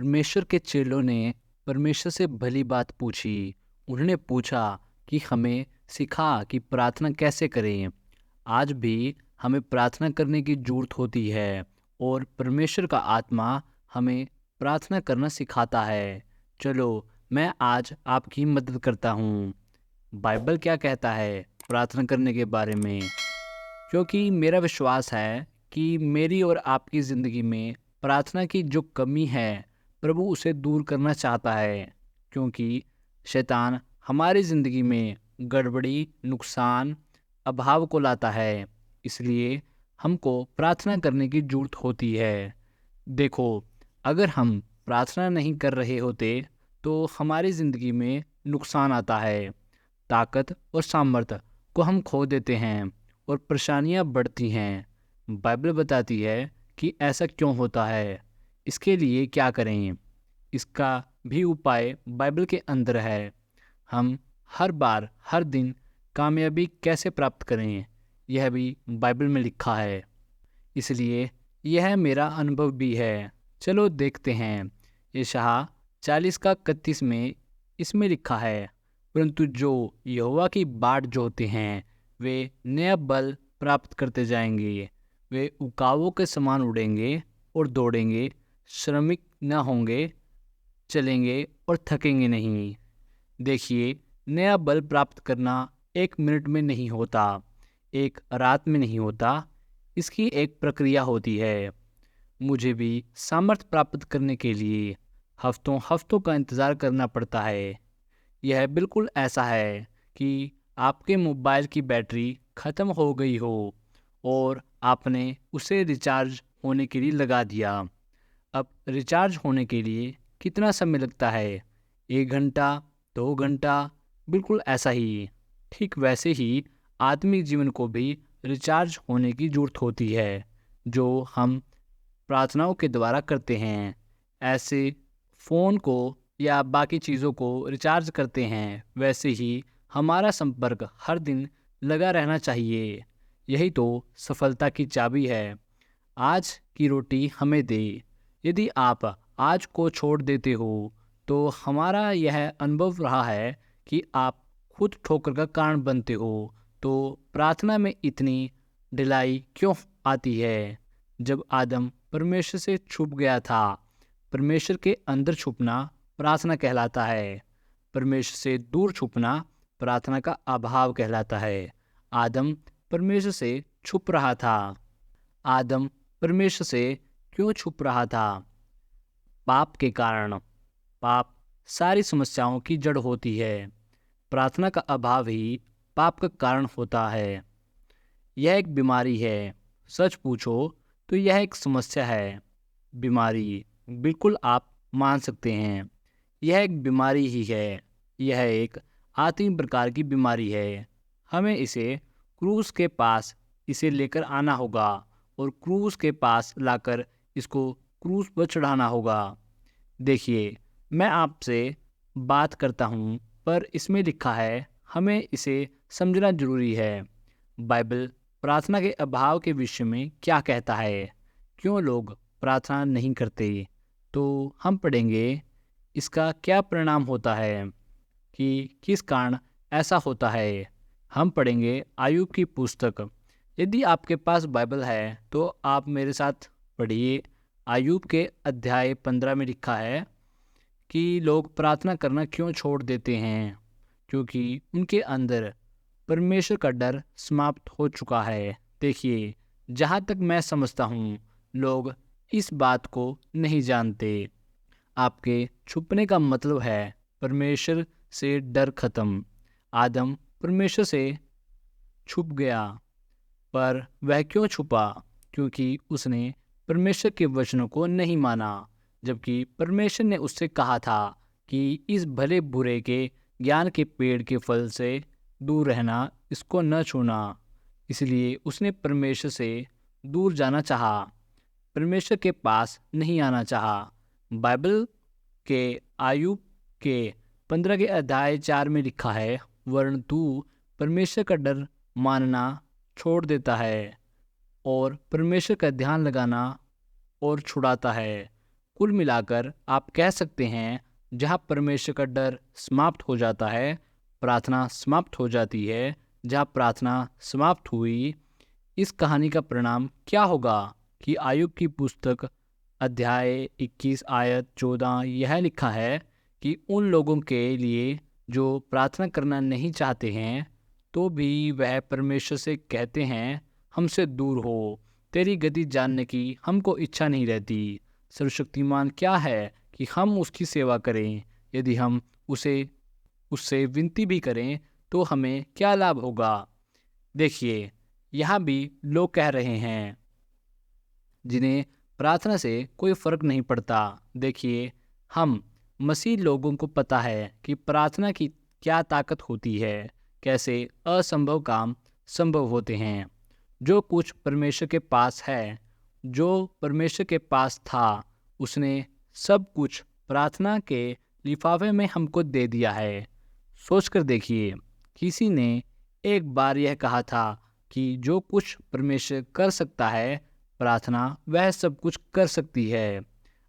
परमेश्वर के चेलों ने परमेश्वर से भली बात पूछी। उन्होंने पूछा कि हमें सिखा कि प्रार्थना कैसे करें। आज भी हमें प्रार्थना करने की जरूरत होती है और परमेश्वर का आत्मा हमें प्रार्थना करना सिखाता है। चलो, मैं आज आपकी मदद करता हूँ। बाइबल क्या कहता है प्रार्थना करने के बारे में? क्योंकि मेरा विश्वास है कि मेरी और आपकी ज़िंदगी में प्रार्थना की जो कमी है, प्रभु उसे दूर करना चाहता है। क्योंकि शैतान हमारी ज़िंदगी में गड़बड़ी, नुकसान, अभाव को लाता है। इसलिए हमको प्रार्थना करने की ज़रूरत होती है। देखो, अगर हम प्रार्थना नहीं कर रहे होते तो हमारी ज़िंदगी में नुकसान आता है। ताकत और सामर्थ्य को हम खो देते हैं और परेशानियां बढ़ती हैं। बाइबल बताती है कि ऐसा क्यों होता है, इसके लिए क्या करें। इसका भी उपाय बाइबल के अंदर है। हम हर बार हर दिन कामयाबी कैसे प्राप्त करें, यह भी बाइबल में लिखा है। इसलिए यह मेरा अनुभव भी है। चलो देखते हैं। यशायाह 40 का 31 में इसमें लिखा है, परंतु जो यहोवा की बाट जोहते हैं वे नया बल प्राप्त करते जाएंगे। वे उकावों के समान उड़ेंगे और दौड़ेंगे, श्रमिक न होंगे, चलेंगे और थकेंगे नहीं। देखिए, नया बल प्राप्त करना एक मिनट में नहीं होता, एक रात में नहीं होता। इसकी एक प्रक्रिया होती है। मुझे भी सामर्थ्य प्राप्त करने के लिए हफ्तों हफ्तों का इंतज़ार करना पड़ता है। यह बिल्कुल ऐसा है कि आपके मोबाइल की बैटरी ख़त्म हो गई हो और आपने उसे रिचार्ज होने के लिए लगा दिया। अब रिचार्ज होने के लिए कितना समय लगता है? 1 घंटा, 2 घंटा, बिल्कुल ऐसा ही। ठीक वैसे ही आत्मिक जीवन को भी रिचार्ज होने की ज़रूरत होती है, जो हम प्रार्थनाओं के द्वारा करते हैं। ऐसे फ़ोन को या बाकी चीज़ों को रिचार्ज करते हैं, वैसे ही हमारा संपर्क हर दिन लगा रहना चाहिए। यही तो सफलता की चाबी है। आज की रोटी हमें दे। यदि आप आज को छोड़ देते हो तो हमारा यह अनुभव रहा है कि आप खुद ठोकर का कारण बनते हो। तो प्रार्थना में इतनी ढिलाई क्यों आती है? जब आदम परमेश्वर से छुप गया था। परमेश्वर के अंदर छुपना प्रार्थना कहलाता है। परमेश्वर से दूर छुपना प्रार्थना का अभाव कहलाता है। आदम परमेश्वर से छुप रहा था। आदम परमेश्वर से क्यों छुप रहा था? पाप के कारण। पाप सारी समस्याओं की जड़ होती है। प्रार्थना का अभाव ही पाप का कारण होता है। यह एक बीमारी है। सच पूछो तो यह एक समस्या है। बीमारी, बिल्कुल आप मान सकते हैं। यह एक बीमारी ही है। यह एक आत्मिक प्रकार की बीमारी है। हमें इसे क्रूस के पास इसे लेकर आना होगा और क्रूस के पास लाकर इसको क्रूस पर चढ़ाना होगा। देखिए, मैं आपसे बात करता हूँ, पर इसमें लिखा है, हमें इसे समझना जरूरी है। बाइबल प्रार्थना के अभाव के विषय में क्या कहता है? क्यों लोग प्रार्थना नहीं करते? तो हम पढ़ेंगे इसका क्या परिणाम होता है कि किस कारण ऐसा होता है। हम पढ़ेंगे आयुब की पुस्तक। यदि आपके पास बाइबल है तो आप मेरे साथ पढ़िए। आयुब के अध्याय 15 में लिखा है कि लोग प्रार्थना करना क्यों छोड़ देते हैं, क्योंकि उनके अंदर परमेश्वर का डर समाप्त हो चुका है। देखिए, जहाँ तक मैं समझता हूँ, लोग इस बात को नहीं जानते। आपके छुपने का मतलब है परमेश्वर से डर खत्म। आदम परमेश्वर से छुप गया, पर वह क्यों छुपा? क्योंकि उसने परमेश्वर के वचनों को नहीं माना। जबकि परमेश्वर ने उससे कहा था कि इस भले बुरे के ज्ञान के पेड़ के फल से दूर रहना, इसको न छूना। इसलिए उसने परमेश्वर से दूर जाना चाहा, परमेश्वर के पास नहीं आना चाहा। बाइबल के आयुब के 15 के अध्याय 4 में लिखा है, वरन तू परमेश्वर का डर मानना छोड़ देता है और परमेश्वर का ध्यान लगाना और छुड़ाता है। कुल मिलाकर आप कह सकते हैं, जहाँ परमेश्वर का डर समाप्त हो जाता है, प्रार्थना समाप्त हो जाती है। जहाँ प्रार्थना समाप्त हुई, इस कहानी का परिणाम क्या होगा कि आयुब की पुस्तक अध्याय 21 आयत 14 यह लिखा है कि उन लोगों के लिए जो प्रार्थना करना नहीं चाहते हैं, तो भी वह परमेश्वर से कहते हैं, हमसे दूर हो, तेरी गति जानने की हमको इच्छा नहीं रहती। सर्वशक्तिमान क्या है कि हम उसकी सेवा करें? यदि हम उसे उससे विनती भी करें तो हमें क्या लाभ होगा? देखिए, यहाँ भी लोग कह रहे हैं जिन्हें प्रार्थना से कोई फर्क नहीं पड़ता। देखिए, हम मसीह लोगों को पता है कि प्रार्थना की क्या ताकत होती है, कैसे असंभव काम संभव होते हैं। जो कुछ परमेश्वर के पास है, जो परमेश्वर के पास था, उसने सब कुछ प्रार्थना के लिफाफे में हमको दे दिया है। सोचकर देखिए, किसी ने एक बार यह कहा था कि जो कुछ परमेश्वर कर सकता है, प्रार्थना वह सब कुछ कर सकती है।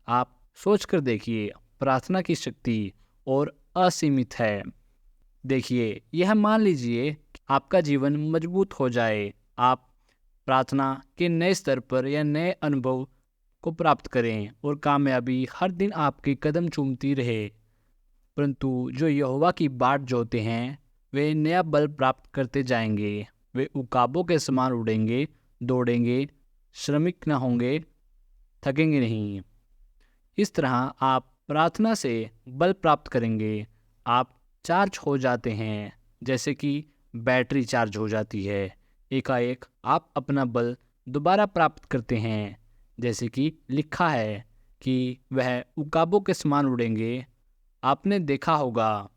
आप सोचकर देखिए, प्रार्थना की शक्ति और असीमित है। देखिए, यह मान लीजिए कि आपका जीवन मजबूत हो जाए, आप प्रार्थना के नए स्तर पर या नए अनुभव को प्राप्त करें और कामयाबी हर दिन आपके कदम चूमती रहे। परंतु जो यहोवा की बाट जोते हैं, वे नया बल प्राप्त करते जाएंगे। वे उकाबों के समान उड़ेंगे, दौड़ेंगे, श्रमिक न होंगे, थकेंगे नहीं। इस तरह आप प्रार्थना से बल प्राप्त करेंगे। आप चार्ज हो जाते हैं, जैसे कि बैटरी चार्ज हो जाती है। एकाएक आप अपना बल दोबारा प्राप्त करते हैं, जैसे कि लिखा है कि वह उकाबों के समान उड़ेंगे। आपने देखा होगा,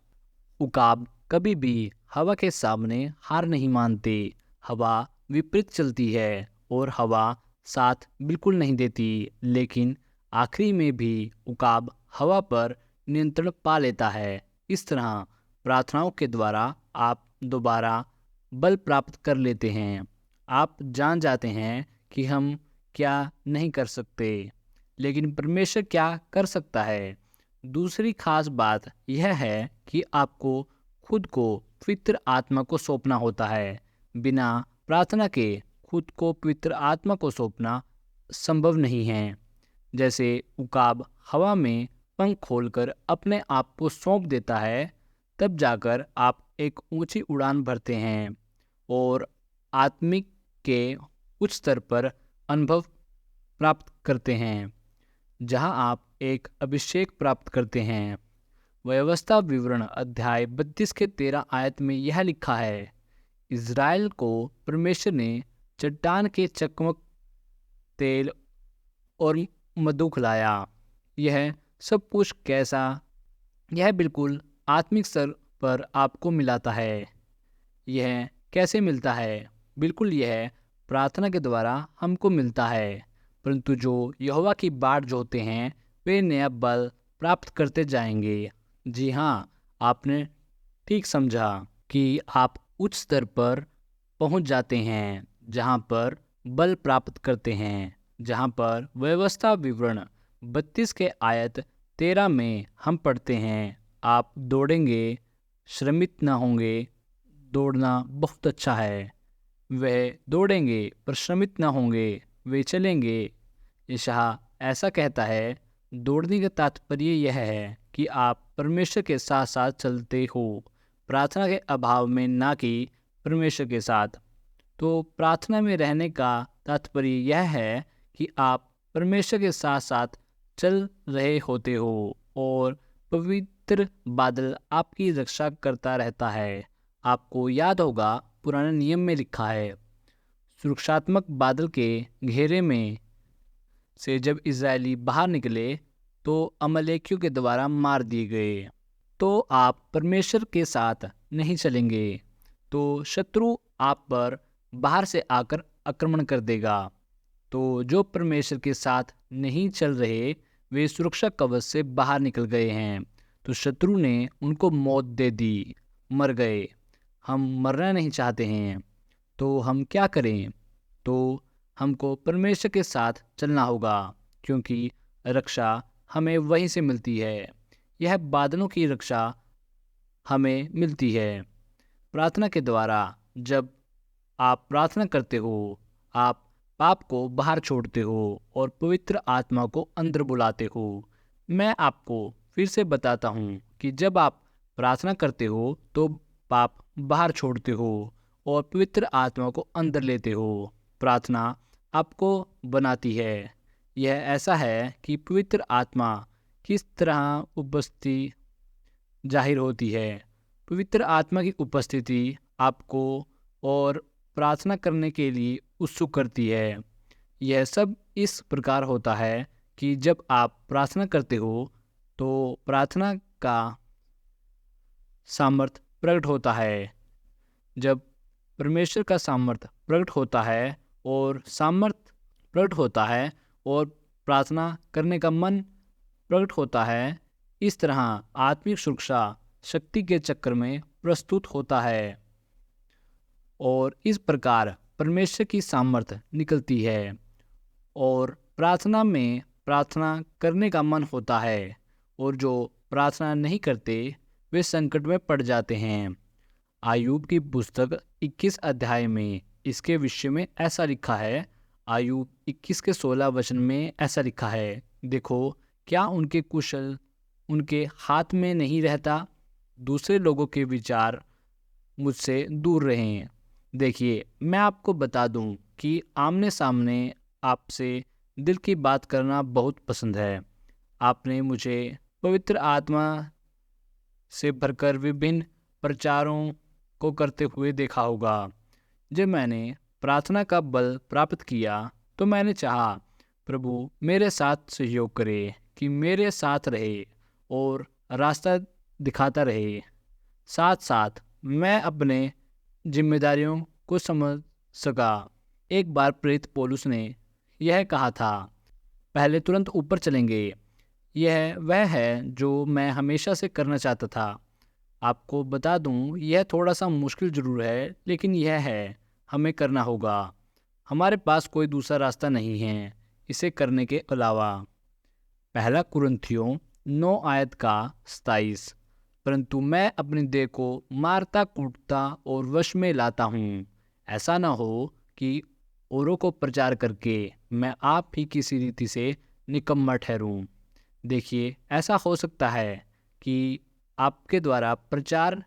उकाब कभी भी हवा के सामने हार नहीं मानते। हवा विपरीत चलती है और हवा साथ बिल्कुल नहीं देती, लेकिन आखिरी में भी उकाब हवा पर नियंत्रण पा लेता है। इस तरह प्रार्थनाओं के द्वारा आप दोबारा बल प्राप्त कर लेते हैं। आप जान जाते हैं कि हम क्या नहीं कर सकते, लेकिन परमेश्वर क्या कर सकता है। दूसरी खास बात यह है कि आपको खुद को पवित्र आत्मा को सौंपना होता है। बिना प्रार्थना के खुद को पवित्र आत्मा को सौंपना संभव नहीं है। जैसे उकाब हवा में पंख खोलकर अपने आप को सौंप देता है, तब जाकर आप एक ऊंची उड़ान भरते हैं और आत्मिक के उच्च स्तर पर अनुभव प्राप्त करते हैं, जहां आप एक अभिषेक प्राप्त करते हैं। व्यवस्था विवरण अध्याय 32 के 13 आयत में यह लिखा है, इज़राइल को परमेश्वर ने चट्टान के चकमक, तेल और मधु खिलाया। यह सब कुछ कैसा? यह बिल्कुल आत्मिक स्तर पर आपको मिलाता है। यह कैसे मिलता है? बिल्कुल, यह प्रार्थना के द्वारा हमको मिलता है। परंतु जो यहोवा की बाट जोते हैं, वे नया बल प्राप्त करते जाएंगे। जी हाँ, आपने ठीक समझा कि आप उच्च स्तर पर पहुंच जाते हैं, जहां पर बल प्राप्त करते हैं। जहां पर व्यवस्था विवरण 32 के आयत 13 में हम पढ़ते हैं, आप दौड़ेंगे, श्रमित न होंगे। दौड़ना बहुत अच्छा है। वे दौड़ेंगे पर श्रमित न होंगे, वे चलेंगे। यशायाह ऐसा कहता है, दौड़ने का तात्पर्य यह है कि आप परमेश्वर के साथ साथ चलते हो, प्रार्थना के अभाव में, ना कि परमेश्वर के साथ। तो प्रार्थना में रहने का तात्पर्य यह है कि आप परमेश्वर के साथ साथ चल रहे होते हो और पवित्र बादल आपकी रक्षा करता रहता है। आपको याद होगा, पुराने नियम में लिखा है, सुरक्षात्मक बादल के घेरे में से जब इज़राइली बाहर निकले तो अमलेकियों के द्वारा मार दिए गए। तो आप परमेश्वर के साथ नहीं चलेंगे तो शत्रु आप पर बाहर से आकर आक्रमण कर देगा। तो जो परमेश्वर के साथ नहीं चल रहे, वे सुरक्षा कवच से बाहर निकल गए हैं, तो शत्रु ने उनको मौत दे दी, मर गए। हम मरना नहीं चाहते हैं, तो हम क्या करें? तो हमको परमेश्वर के साथ चलना होगा, क्योंकि रक्षा हमें वहीं से मिलती है। यह बादलों की रक्षा हमें मिलती है। प्रार्थना के द्वारा जब आप प्रार्थना करते हो, आप पाप को बाहर छोड़ते हो और पवित्र आत्मा को अंदर बुलाते हो। मैं आपको फिर से बताता हूँ कि जब आप प्रार्थना करते हो तो पाप बाहर छोड़ते हो और पवित्र आत्मा को अंदर लेते हो। प्रार्थना आपको बनाती है। यह ऐसा है कि पवित्र आत्मा किस तरह उपस्थिति जाहिर होती है। पवित्र आत्मा की उपस्थिति आपको और प्रार्थना करने के लिए उत्सुक करती है। यह सब इस प्रकार होता है कि जब आप प्रार्थना करते हो तो प्रार्थना का सामर्थ प्रकट होता है। जब परमेश्वर का सामर्थ प्रकट होता है और सामर्थ प्रकट होता है और प्रार्थना करने का मन प्रकट होता है, इस तरह आत्मिक सुरक्षा शक्ति के चक्र में प्रस्तुत होता है और इस प्रकार परमेश्वर की सामर्थ निकलती है और प्रार्थना में प्रार्थना करने का मन होता है और जो प्रार्थना नहीं करते वे संकट में पड़ जाते हैं। आयूब की पुस्तक 21 अध्याय में इसके विषय में ऐसा लिखा है। आयूब 21 के 16 वचन में ऐसा लिखा है, देखो क्या उनके कुशल उनके हाथ में नहीं रहता, दूसरे लोगों के विचार मुझसे दूर रहें। देखिए, मैं आपको बता दूं कि आमने सामने आपसे दिल की बात करना बहुत पसंद है। आपने मुझे पवित्र आत्मा से भरकर विभिन्न प्रचारों को करते हुए देखा होगा। जब मैंने प्रार्थना का बल प्राप्त किया तो मैंने चाहा प्रभु मेरे साथ सहयोग करे, कि मेरे साथ रहे और रास्ता दिखाता रहे। साथ साथ मैं अपने जिम्मेदारियों को समझ सका। एक बार प्रेरित पौलुस ने यह कहा था, पहले तुरंत ऊपर चलेंगे। यह वह है जो मैं हमेशा से करना चाहता था। आपको बता दूं, यह थोड़ा सा मुश्किल जरूर है, लेकिन यह है हमें करना होगा। हमारे पास कोई दूसरा रास्ता नहीं है इसे करने के अलावा। पहला कुरिन्थियों 9 आयत का 27। परंतु मैं अपनी देह को मारता कूटता और वश में लाता हूँ, ऐसा न हो कि औरों को प्रचार करके मैं आप ही किसी रीति से निकम्मा ठहरूं। देखिए, ऐसा हो सकता है कि आपके द्वारा प्रचार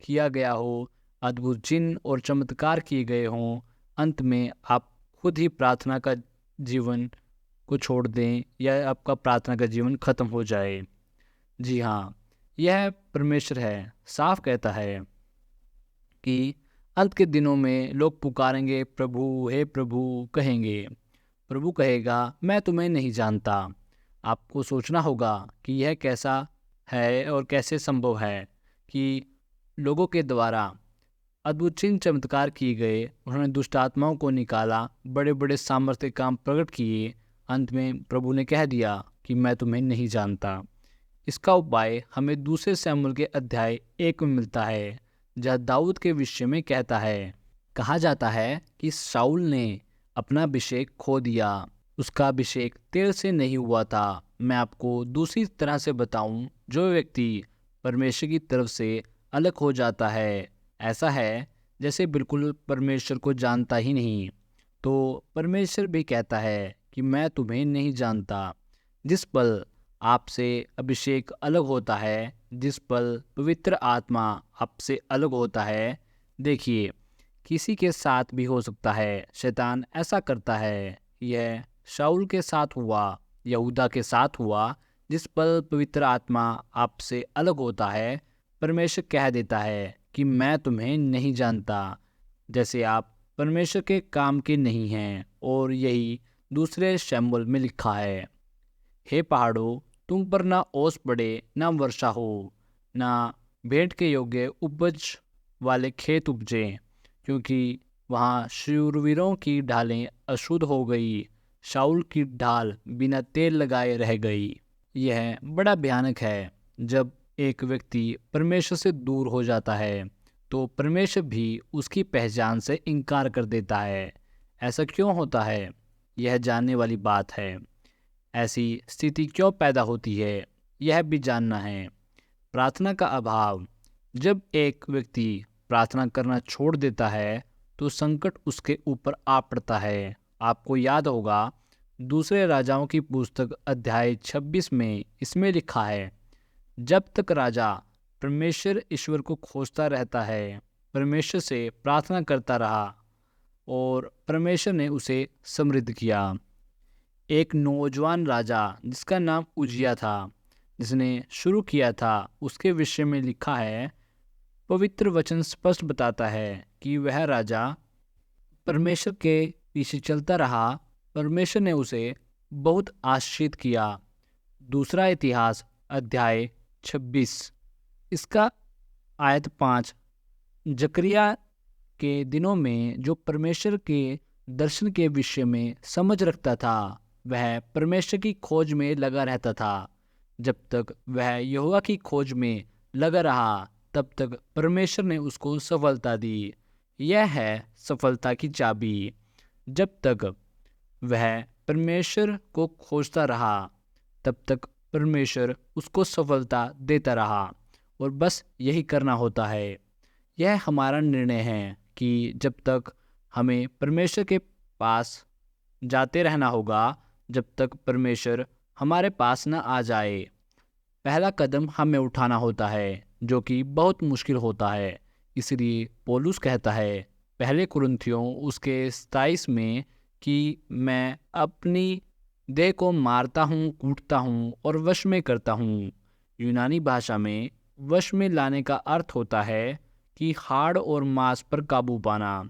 किया गया हो, अद्भुत चिन्ह और चमत्कार किए गए हों, अंत में आप खुद ही प्रार्थना का जीवन को छोड़ दें या आपका प्रार्थना का जीवन खत्म हो जाए। जी हाँ, यह परमेश्वर है साफ कहता है कि अंत के दिनों में लोग पुकारेंगे, प्रभु हे प्रभु कहेंगे। प्रभु कहेगा, मैं तुम्हें नहीं जानता। आपको सोचना होगा कि यह कैसा है और कैसे संभव है कि लोगों के द्वारा अद्भुत चिन्ह चमत्कार किए गए, उन्होंने दुष्ट आत्माओं को निकाला, बड़े बड़े सामर्थ्य काम प्रकट किए, अंत में प्रभु ने कह दिया कि मैं तुम्हें नहीं जानता। इसका उपाय हमें दूसरे शमूएल के अध्याय 1 में मिलता है, जहाँ दाऊद के विषय में कहा जाता है कि शाऊल ने अपना अभिषेक खो दिया। उसका अभिषेक तेल से नहीं हुआ था। मैं आपको दूसरी तरह से बताऊं, जो व्यक्ति परमेश्वर की तरफ से अलग हो जाता है, ऐसा है जैसे बिल्कुल परमेश्वर को जानता ही नहीं। तो परमेश्वर भी कहता है कि मैं तुम्हें नहीं जानता। जिस पल आपसे अभिषेक अलग होता है, जिस पल पवित्र आत्मा आपसे अलग होता है, देखिए किसी के साथ भी हो सकता है। शैतान ऐसा करता है। यह शाऊल के साथ हुआ, यहूदा के साथ हुआ। जिस पल पवित्र आत्मा आपसे अलग होता है, परमेश्वर कह देता है कि मैं तुम्हें नहीं जानता, जैसे आप परमेश्वर के काम के नहीं हैं। और यही दूसरे शमूएल में लिखा है, हे पहाड़ों, तुम पर ना ओस पड़े ना वर्षा हो, ना भेंट के योग्य उपज वाले खेत उपजे, क्योंकि वहाँ शूरवीरों की ढालें अशुद्ध हो गई, शाऊल की ढाल बिना तेल लगाए रह गई। यह बड़ा भयानक है। जब एक व्यक्ति परमेश्वर से दूर हो जाता है तो परमेश्वर भी उसकी पहचान से इनकार कर देता है। ऐसा क्यों होता है? यह जानने वाली बात है। ऐसी स्थिति क्यों पैदा होती है, यह भी जानना है। प्रार्थना का अभाव। जब एक व्यक्ति प्रार्थना करना छोड़ देता है तो संकट उसके ऊपर आ पड़ता है। आपको याद होगा, दूसरे राजाओं की पुस्तक अध्याय 26 में इसमें लिखा है, जब तक राजा परमेश्वर ईश्वर को खोजता रहता है, परमेश्वर से प्रार्थना करता रहा और परमेश्वर ने उसे समृद्ध किया। एक नौजवान राजा जिसका नाम उजिया था, जिसने शुरू किया था, उसके विषय में लिखा है, पवित्र वचन स्पष्ट बताता है कि वह राजा परमेश्वर के पीछे चलता रहा, परमेश्वर ने उसे बहुत आशीषित किया। दूसरा इतिहास अध्याय 26 इसका आयत 5। जकरिया के दिनों में जो परमेश्वर के दर्शन के विषय में समझ रखता था, वह परमेश्वर की खोज में लगा रहता था। जब तक वह यहोवा की खोज में लगा रहा, तब तक परमेश्वर ने उसको सफलता दी। यह है सफलता की चाबी। जब तक वह परमेश्वर को खोजता रहा, तब तक परमेश्वर उसको सफलता देता रहा। और बस यही करना होता है। यह हमारा निर्णय है कि जब तक हमें परमेश्वर के पास जाते रहना होगा, जब तक परमेश्वर हमारे पास न आ जाए। पहला कदम हमें उठाना होता है, जो कि बहुत मुश्किल होता है। इसलिए पौलुस कहता है पहले कुरिन्थियों उसके 27 में कि मैं अपनी देह को मारता हूँ, कूटता हूँ और वश में करता हूँ। यूनानी भाषा में वश में लाने का अर्थ होता है कि हाड़ और मांस पर काबू पाना।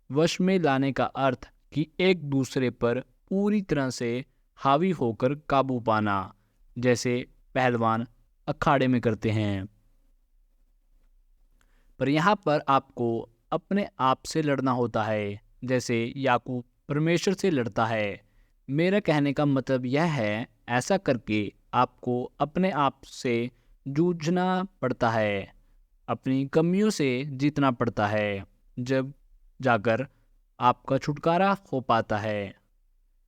वश में लाने का अर्थ कि एक दूसरे पर पूरी तरह से हावी होकर काबू पाना, जैसे पहलवान अखाड़े में करते हैं। पर यहाँ पर आपको अपने आप से लड़ना होता है, जैसे याकूब परमेश्वर से लड़ता है। मेरा कहने का मतलब यह है, ऐसा करके आपको अपने आप से जूझना पड़ता है, अपनी कमियों से जीतना पड़ता है, जब जाकर आपका छुटकारा हो पाता है।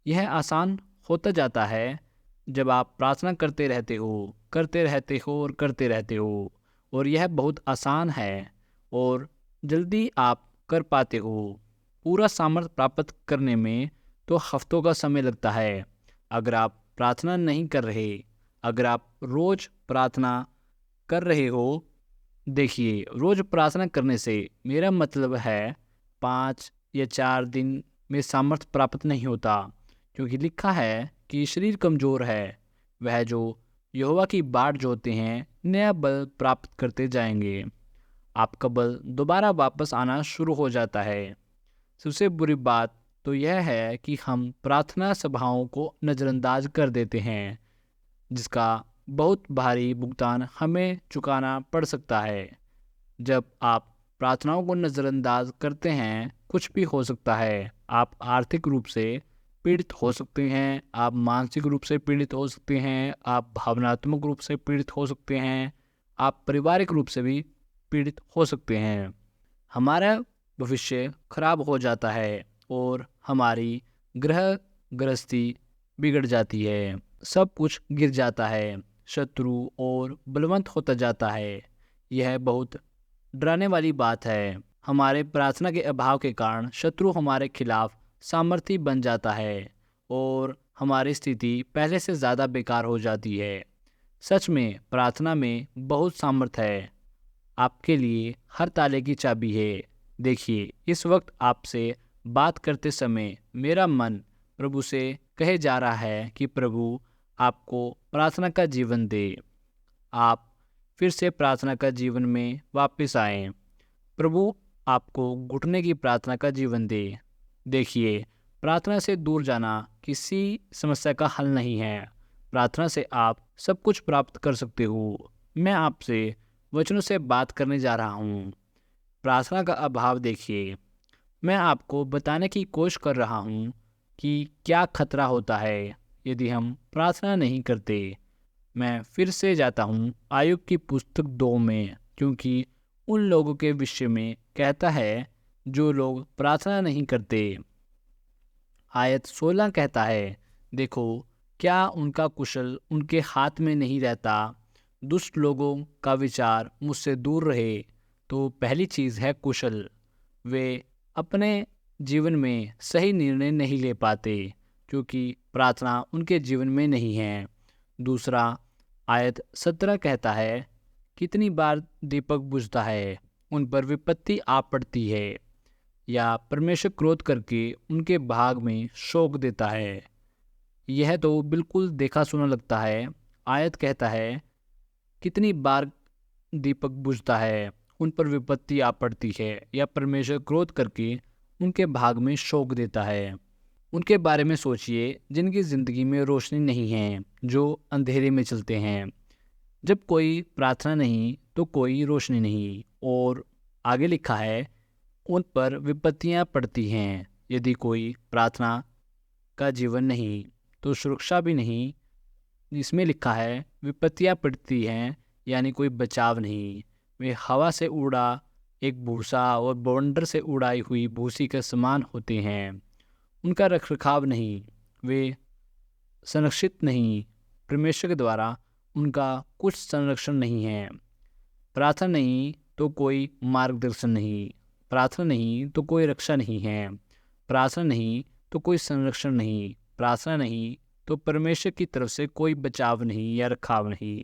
यह आसान होता जाता है जब आप प्रार्थना करते रहते हो, करते रहते हो और करते रहते हो, और यह बहुत आसान है और जल्दी आप कर पाते हो। पूरा सामर्थ्य प्राप्त करने में तो हफ्तों का समय लगता है। अगर आप प्रार्थना नहीं कर रहे, अगर आप रोज प्रार्थना कर रहे हो, देखिए, रोज प्रार्थना करने से मेरा मतलब है 5 या 4 दिन में सामर्थ्य प्राप्त नहीं होता, क्योंकि लिखा है कि शरीर कमजोर है। वह जो यहोवा की बाट जोते हैं, नया बल प्राप्त करते जाएंगे। आपका बल दोबारा वापस आना शुरू हो जाता है। सबसे बुरी बात तो यह है कि हम प्रार्थना सभाओं को नज़रअंदाज कर देते हैं, जिसका बहुत भारी भुगतान हमें चुकाना पड़ सकता है। जब आप प्रार्थनाओं को नज़रअंदाज करते हैं, कुछ भी हो सकता है। आप आर्थिक रूप से पीड़ित हो सकते हैं, आप मानसिक रूप से पीड़ित हो सकते हैं, आप भावनात्मक रूप से पीड़ित हो सकते हैं, आप पारिवारिक रूप से भी पीड़ित हो सकते हैं। हमारा भविष्य खराब हो जाता है और हमारी ग्रह गृहस्थी बिगड़ जाती है। सब कुछ गिर जाता है, शत्रु और बलवंत होता जाता है। यह बहुत डराने वाली बात है। हमारे प्रार्थना के अभाव के कारण शत्रु हमारे खिलाफ सामर्थी बन जाता है और हमारी स्थिति पहले से ज़्यादा बेकार हो जाती है। सच में प्रार्थना में बहुत सामर्थ है। आपके लिए हर ताले की चाबी है। देखिए, इस वक्त आपसे बात करते समय मेरा मन प्रभु से कहे जा रहा है कि प्रभु आपको प्रार्थना का जीवन दे। आप फिर से प्रार्थना का जीवन में वापस आएं। प्रभु आपको घुटने की प्रार्थना का जीवन दे। देखिए, प्रार्थना से दूर जाना किसी समस्या का हल नहीं है। प्रार्थना से आप सब कुछ प्राप्त कर सकते हो। मैं आपसे वचनों से बात करने जा रहा हूँ। प्रार्थना का अभाव देखिए, मैं आपको बताने की कोशिश कर रहा हूँ कि क्या खतरा होता है यदि हम प्रार्थना नहीं करते। मैं फिर से जाता हूँ आयुब की पुस्तक 2 में, क्योंकि उन लोगों के विषय में कहता है जो लोग प्रार्थना नहीं करते। आयत 16 कहता है, देखो, क्या उनका कुशल उनके हाथ में नहीं रहता? दुष्ट लोगों का विचार मुझसे दूर रहे। तो पहली चीज़ है कुशल। वे अपने जीवन में सही निर्णय नहीं ले पाते क्योंकि प्रार्थना उनके जीवन में नहीं है। दूसरा, आयत 17 कहता है, कितनी बार दीपक बुझता है, उन पर विपत्ति आ पड़ती है, या परमेश्वर क्रोध करके उनके भाग में शोक देता है। यह तो बिल्कुल देखा सुना लगता है। आयत कहता है, कितनी बार दीपक बुझता है, उन पर विपत्ति आ पड़ती है, या परमेश्वर क्रोध करके उनके भाग में शोक देता है। उनके बारे में सोचिए जिनकी ज़िंदगी में रोशनी नहीं है, जो अंधेरे में चलते हैं। जब कोई प्रार्थना नहीं तो कोई रोशनी नहीं। और आगे लिखा है, उन पर विपत्तियां पड़ती हैं। यदि कोई प्रार्थना का जीवन नहीं तो सुरक्षा भी नहीं। इसमें लिखा है विपत्तियां पड़ती हैं, यानी कोई बचाव नहीं। वे हवा से उड़ा एक भूसा और बवंडर से उड़ाई हुई भूसी के समान होते हैं। उनका रखरखाव नहीं, वे संरक्षित नहीं। परमेश्वर के द्वारा उनका कुछ संरक्षण नहीं है। प्रार्थना नहीं तो कोई मार्गदर्शन नहीं। प्रार्थना नहीं तो कोई रक्षा नहीं है। प्रार्थना नहीं तो कोई संरक्षण नहीं। प्रार्थना नहीं तो परमेश्वर की तरफ से कोई बचाव नहीं या रखाव नहीं।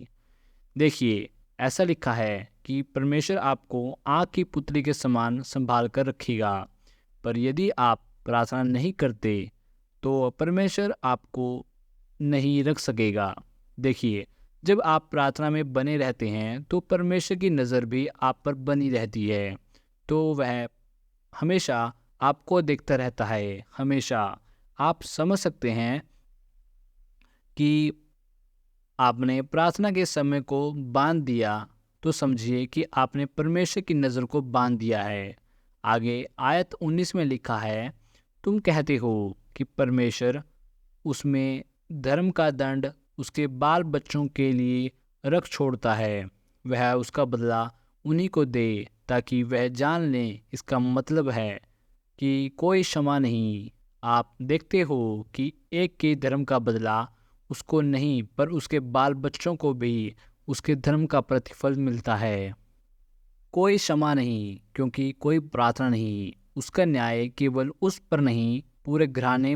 देखिए, ऐसा लिखा है कि परमेश्वर आपको आग की पुतली के समान संभाल कर रखेगा। पर यदि आप प्रार्थना नहीं करते तो परमेश्वर आपको नहीं रख सकेगा। देखिए, जब आप प्रार्थना में बने रहते हैं तो परमेश्वर की नज़र भी आप पर बनी रहती है। तो वह हमेशा आपको देखता रहता है। हमेशा आप समझ सकते हैं कि आपने प्रार्थना के समय को बांध दिया तो समझिए कि आपने परमेश्वर की नज़र को बांध दिया है। आगे आयत 19 में लिखा है, तुम कहते हो कि परमेश्वर उसमें धर्म का दंड उसके बाल बच्चों के लिए रख छोड़ता है, वह उसका बदला उन्हीं को दे, ताकि वह जान लें। इसका मतलब है कि कोई क्षमा नहीं। आप देखते हो कि एक के धर्म का बदला उसको नहीं, पर उसके बाल बच्चों को भी उसके धर्म का प्रतिफल मिलता है। कोई क्षमा नहीं, क्योंकि कोई प्रार्थना नहीं। उसका न्याय केवल उस पर नहीं, पूरे घराने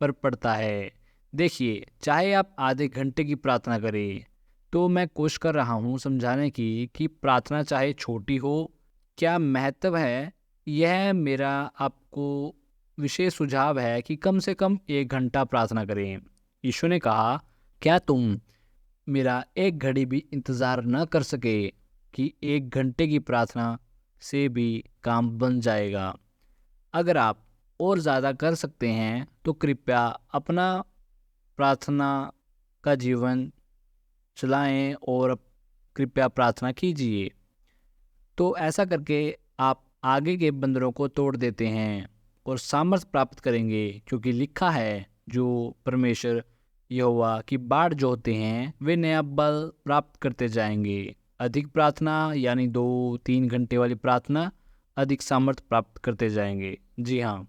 पर पड़ता है। देखिए, चाहे आप आधे घंटे की प्रार्थना करें, तो मैं कोशिश कर रहा हूँ समझाने की कि प्रार्थना चाहे छोटी हो, क्या महत्व है। यह मेरा आपको विशेष सुझाव है कि कम से कम 1 घंटा प्रार्थना करें। यीशु ने कहा, क्या तुम मेरा एक घड़ी भी इंतज़ार न कर सके कि 1 घंटे की प्रार्थना से भी काम बन जाएगा। अगर आप और ज़्यादा कर सकते हैं तो कृपया अपना प्रार्थना का जीवन चलाएं और कृपया प्रार्थना कीजिए। तो ऐसा करके आप आगे के बंदरों को तोड़ देते हैं और सामर्थ प्राप्त करेंगे, क्योंकि लिखा है, जो परमेश्वर यहोवा की बाढ़ जोहते हैं वे नया बल प्राप्त करते जाएंगे। अधिक प्रार्थना यानी 2-3 घंटे वाली प्रार्थना अधिक सामर्थ्य प्राप्त करते जाएंगे। जी हाँ,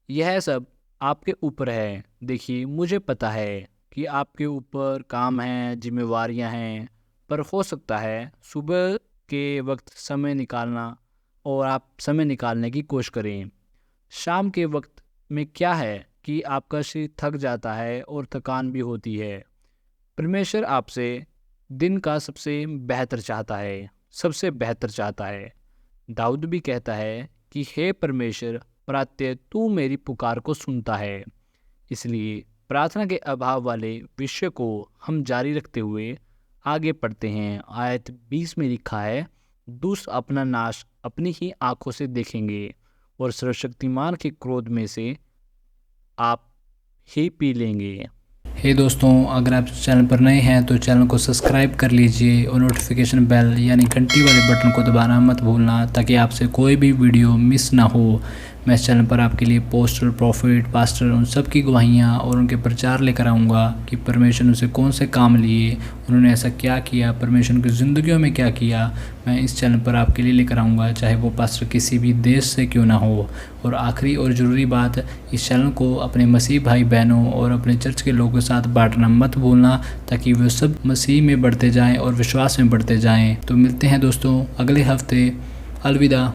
यह सब आपके ऊपर है। देखिए, मुझे पता है कि आपके ऊपर काम है, जिम्मेवारियां हैं, पर हो सकता है सुबह के वक्त समय निकालना और आप समय निकालने की कोशिश करें। शाम के वक्त में क्या है कि आपका शरीर थक जाता है और थकान भी होती है। परमेश्वर आपसे दिन का सबसे बेहतर चाहता है, सबसे बेहतर चाहता है। दाऊद भी कहता है कि हे परमेश्वर, प्रातः तू मेरी पुकार को सुनता है। इसलिए प्रार्थना के अभाव वाले विषय को हम जारी रखते हुए आगे पढ़ते हैं। आयत 20 में लिखा है, दुष्ट अपना नाश अपनी ही आंखों से देखेंगे और सर्वशक्तिमान के क्रोध में से आप ही पी लेंगे। हे दोस्तों, अगर आप चैनल पर नए हैं तो चैनल को सब्सक्राइब कर लीजिए और नोटिफिकेशन बेल यानी घंटी वाले बटन को दबाना मत भूलना, ताकि आपसे कोई भी वीडियो मिस ना हो। मैं इस चैनल पर आपके लिए पोस्टर, प्रॉफिट, पास्टर उन सब की गवाहियाँ और उनके प्रचार लेकर आऊँगा कि परमेश्वर उनसे कौन से काम लिए, उन्होंने ऐसा क्या किया, परमेश्वर की ज़िंदगियों में क्या किया। मैं इस चैनल पर आपके लिए लेकर आऊँगा, चाहे वो पास्टर किसी भी देश से क्यों ना हो। और आखिरी और ज़रूरी बात, इस चैनल को अपने मसीह भाई बहनों और अपने चर्च के लोगों के साथ साथ बांटना मत भूलना, ताकि वो सब मसीह में बढ़ते जाएं और विश्वास में बढ़ते जाएं। तो मिलते हैं दोस्तों अगले हफ्ते। अलविदा।